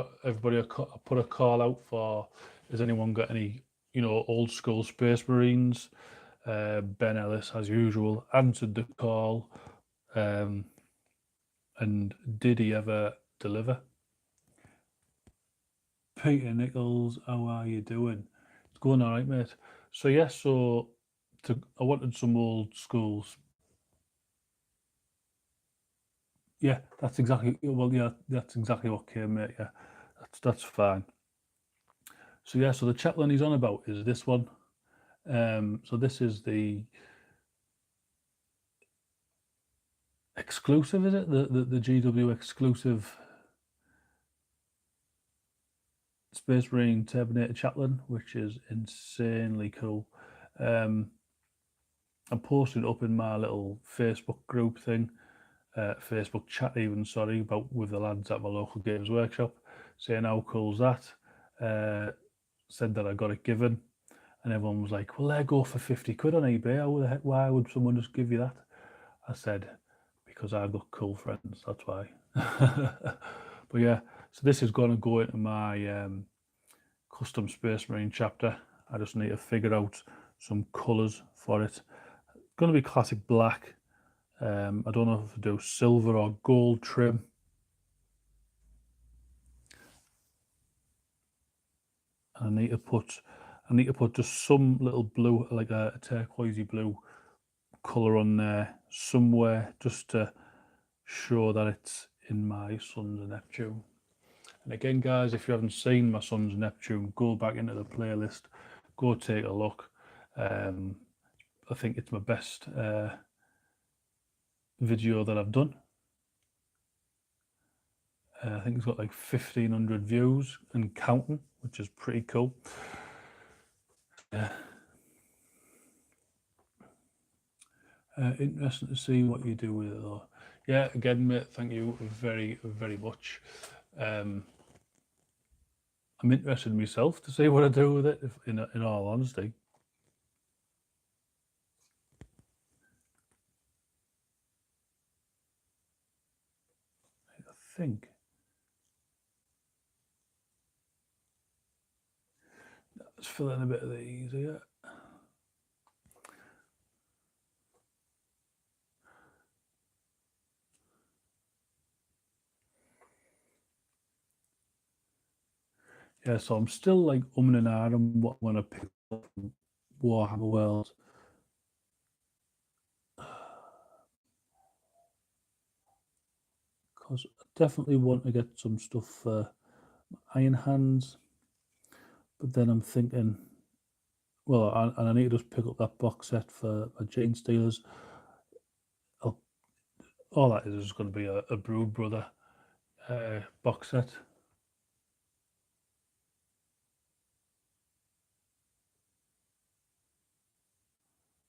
a call out for, has anyone got any old school Space Marines? Ben Ellis, as usual, answered the call. Um, and did he ever deliver? Peter Nichols, how are you doing? It's going all right, mate. So yeah, I wanted some old schools. Yeah, that's exactly well. Yeah, that's exactly what came, mate. Yeah, that's fine. So yeah, so the chaplain he's on about is this one. So this is the exclusive, is it? The GW exclusive Space Marine Terminator chaplain, which is insanely cool. Um, I posted it up in my little Facebook group thing, Facebook chat even, sorry, about with the lads at my local games workshop, saying how cool's that. Said that I got it given, and everyone was like, "Well, they go for 50 quid on eBay. How the heck? Why would someone just give you that?" I said, "Because I've got cool friends. That's why." But yeah, so this is going to go into my custom Space Marine chapter. I just need to figure out some colours for it. It's going to be classic black. I don't know if I do silver or gold trim. I need to put just some little blue, like a turquoisey blue colour on there somewhere, just to show that it's in my Sons of Neptune. And again, guys, if you haven't seen my Sons of Neptune, go back into the playlist, go take a look. I think it's my best video that I've done. I think it's got like 1,500 views and counting, which is pretty cool. Yeah. Interesting to see what you do with it, though. Yeah, again, mate, thank you very, very much. I'm interested myself to see what I do with it, in all honesty. I think let's fill in a bit of these here. Yeah, so I'm still like umming and ahhing what I want to pick up from Warhammer World. Because I definitely want to get some stuff for Iron Hands, but then I'm thinking, well, and I need to just pick up that box set for my Genestealers. All that is going to be a Brood Brother box set.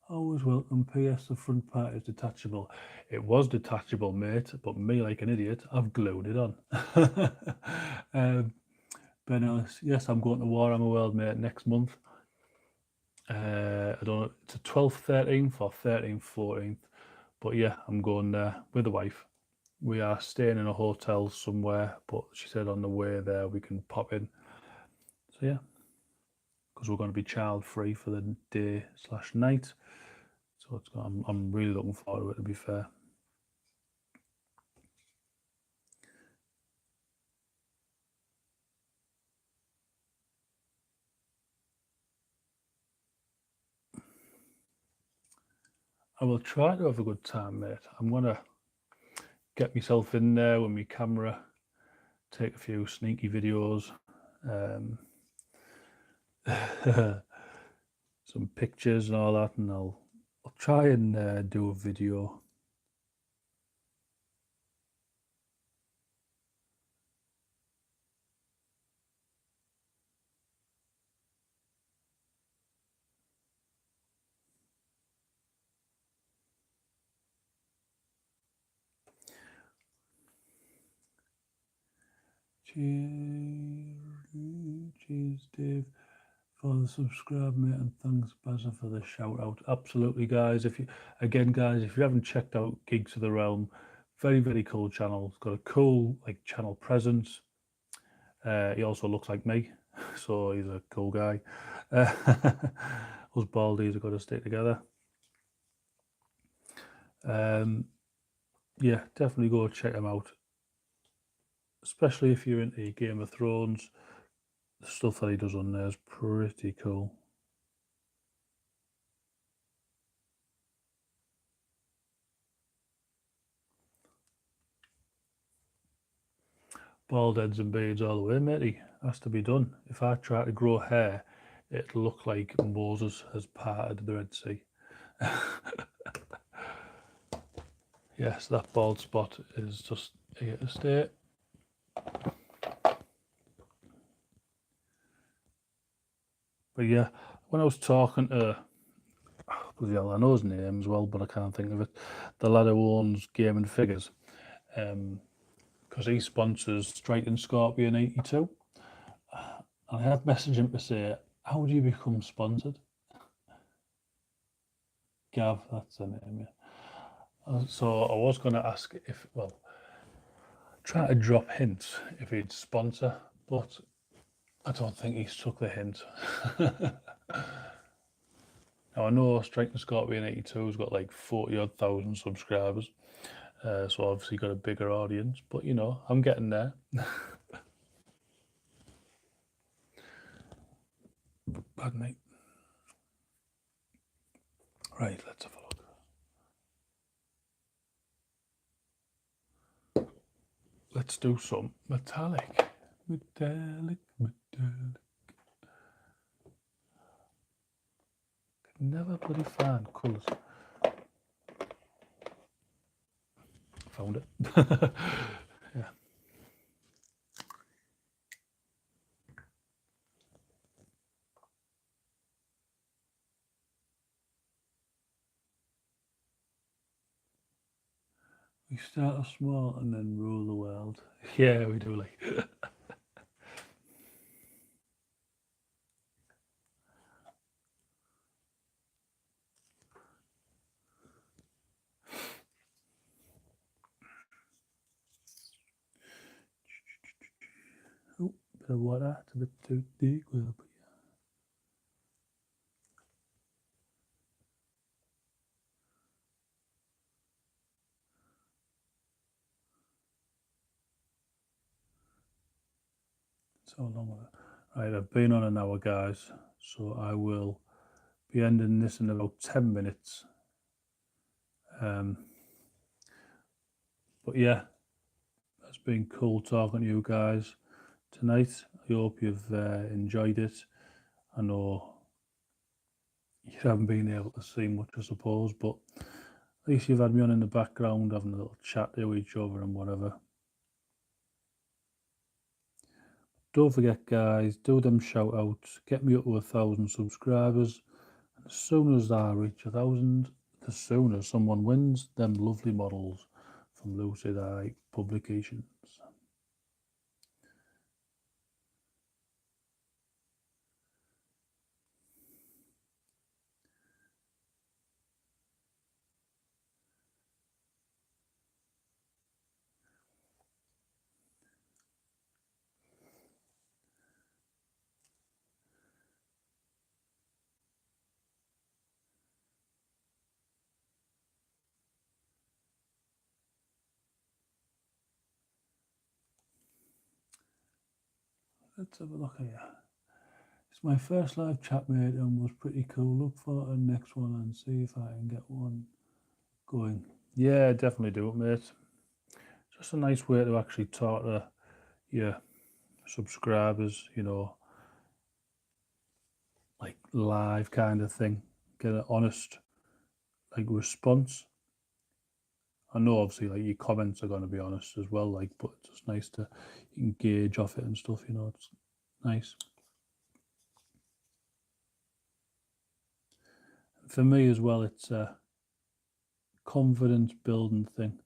Always welcome. PS, the front part is detachable. It was detachable, mate, but me, like an idiot, I've glued it on. Ben Ellis, yes, I'm going to Warhammer World, mate, next month. I don't know, it's a 12th, 13th or 13th, 14th. But yeah, I'm going there with the wife. We are staying in a hotel somewhere, but she said on the way there we can pop in. So yeah, because we're going to be child free for the day/night. So I'm really looking forward to it, to be fair. I will try to have a good time, mate. I'm going to get myself in there with my camera, take a few sneaky videos, um, some pictures and all that, and I'll try and do a video. Cheers, Dave, for the subscribe, mate, and thanks, Bazza, for the shout out. Absolutely, guys. If you haven't checked out Gigs of the Realm, very, very cool channel. It's got a cool channel presence. He also looks like me, so he's a cool guy. Us baldies have got to stay together. Yeah, definitely go check him out, especially if you're into Game of Thrones. The stuff that he does on there is pretty cool. Bald heads and beards all the way, matey. Has to be done. If I try to grow hair, it'll look like Moses has parted the Red Sea. Yes, that bald spot is just here to stay. But yeah, when I was talking to, bloody hell, I know his name as well, but I can't think of it. The lad who owns Game and Figures, because he sponsors Striking Scorpion 82. And I had messaged him to say, how do you become sponsored? Gav, that's the name, yeah. So I was going to ask if, well, try to drop hints if he'd sponsor, but I don't think he's took the hint. Now I know Striking Scorpion 82 has got like 40 odd thousand subscribers, so obviously got a bigger audience, but you know, I'm getting there. Pardon me. Right, let's have a look. Let's do some metallic. Metallic. Never bloody find colours. Found it. Yeah. We start off small and then rule the world. Yeah, we do like. Oh, bit of water. It's a bit too deep. But yeah. So long with it. Right, I've been on an hour, guys, so I will be ending this in about 10 minutes. But yeah, it's been cool talking to you guys tonight. I hope you've enjoyed it. I know you haven't been able to see much, I suppose, but at least you've had me on in the background having a little chat to each other and whatever. Don't forget, guys, do them shout outs, get me up to 1,000 subscribers, and As soon as I reach 1,000, the sooner someone wins them lovely models from Lucid Eye Publications. Let's have a look here. It's my first live chat, mate, and was pretty cool. Look for the next one and see if I can get one going. Yeah, definitely do it, mate. Just a nice way to actually talk to your subscribers, you know, like live kind of thing. Get an honest like response. I know obviously like your comments are going to be honest as well, like, but it's just nice to engage off it and stuff, you know. It's nice. For me as well, it's a confidence building thing.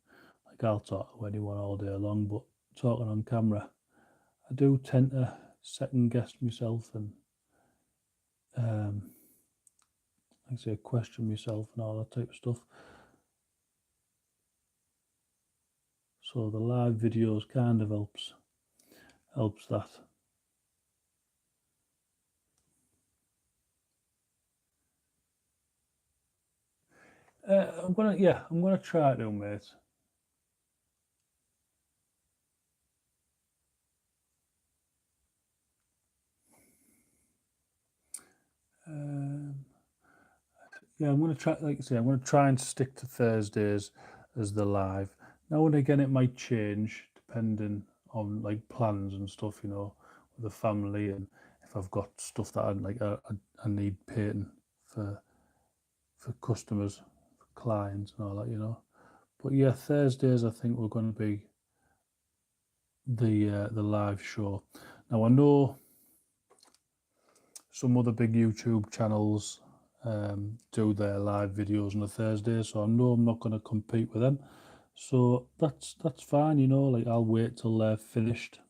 Like I'll talk to anyone all day long, but talking on camera, I do tend to second guess myself and like I say, question myself and all that type of stuff. So the live videos kind of helps that. I'm gonna try it now, mate. Yeah, I'm gonna try. Like I say, I'm gonna try and stick to Thursdays as the live. Now and again, it might change depending on like plans and stuff, you know, with the family and if I've got stuff that I need painting for for customers, for clients, and all that, you know. But yeah, Thursdays I think we're going to be the live show. Now I know some other big YouTube channels do their live videos on a Thursday, so I know I'm not going to compete with them. So that's fine, you know. Like I'll wait till they're finished,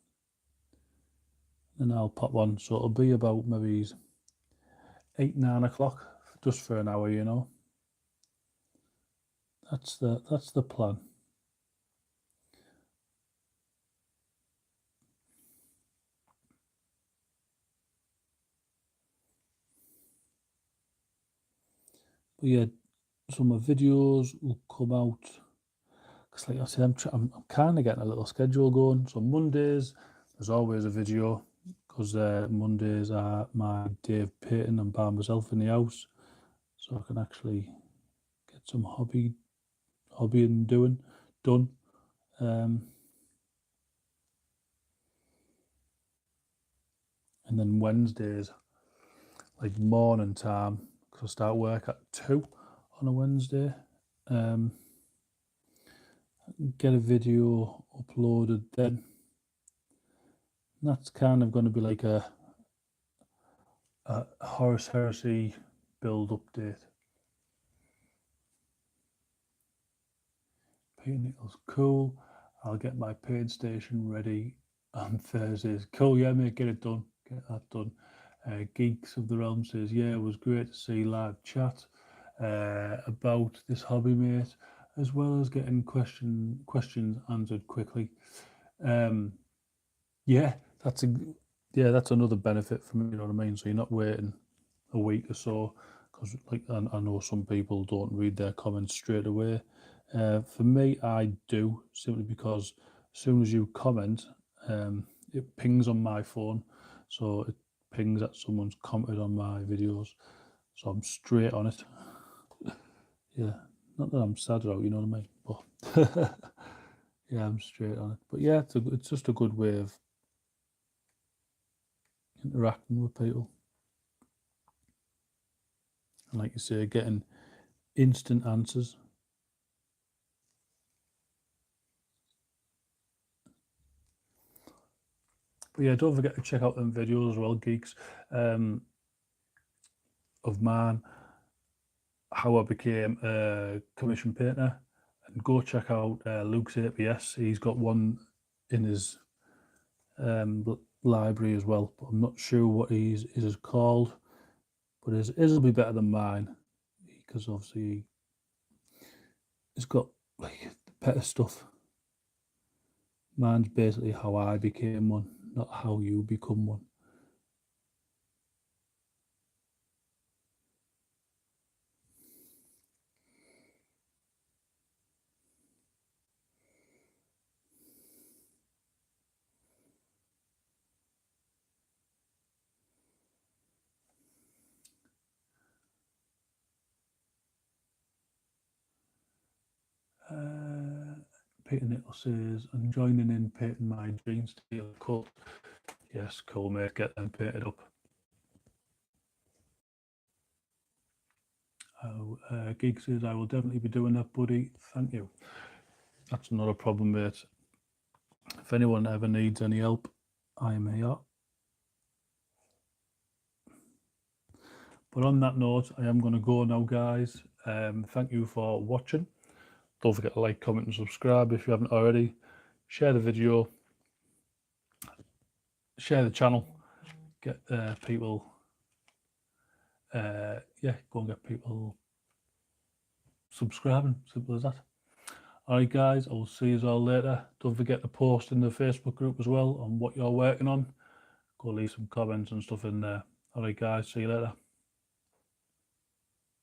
and I'll pop on. So it'll be about maybe 8, 9 o'clock, just for an hour, you know. That's the plan. But yeah, some of my videos will come out. Because like I said, I'm kind of getting a little schedule going. So Mondays, there's always a video. Because Mondays are my day of painting and by myself in the house. So I can actually get some hobbying done. And then Wednesdays, like morning time, because I start work at 2 on a Wednesday. Get a video uploaded then. And that's kind of going to be like a Horus Heresy build update. Painting was cool. I'll get my paint station ready on Thursdays. Cool, yeah, mate, get it done. Get that done. Geeks of the Realm says, yeah, it was great to see live chat about this hobby, mate, as well as getting questions answered quickly. Yeah, that's that's another benefit for me. You know what I mean? So you're not waiting a week or so, because like I know some people don't read their comments straight away. For me, I do, simply because as soon as you comment, it pings on my phone, so it pings that someone's commented on my videos, so I'm straight on it. Yeah, not that I'm sad about, you know what I mean, but yeah, I'm straight on it. But yeah, it's just a good way of interacting with people, and like you say, getting instant answers. But yeah, don't forget to check out them videos as well, geeks, of mine. how I became a commission painter, and go check out Luke's APS. He's got one in his library as well, but I'm not sure what his is called. But his will be better than mine because obviously it's got like better stuff. Mine's basically how I became one, not how you become one. Peter Nichols says, I'm joining in painting my green steel cut. Yes, cool, mate. Get them painted up. Geek says, I will definitely be doing that, buddy. Thank you. That's not a problem, mate. If anyone ever needs any help, I am here. But on that note, I am going to go now, guys. Thank you for watching. Don't forget to like, comment, and subscribe if you haven't already. Share the video. Share the channel. Get people. Yeah, go and get people subscribing. Simple as that. Alright guys, I will see you all later. Don't forget to post in the Facebook group as well on what you're working on. Go leave some comments and stuff in there. Alright guys, see you later.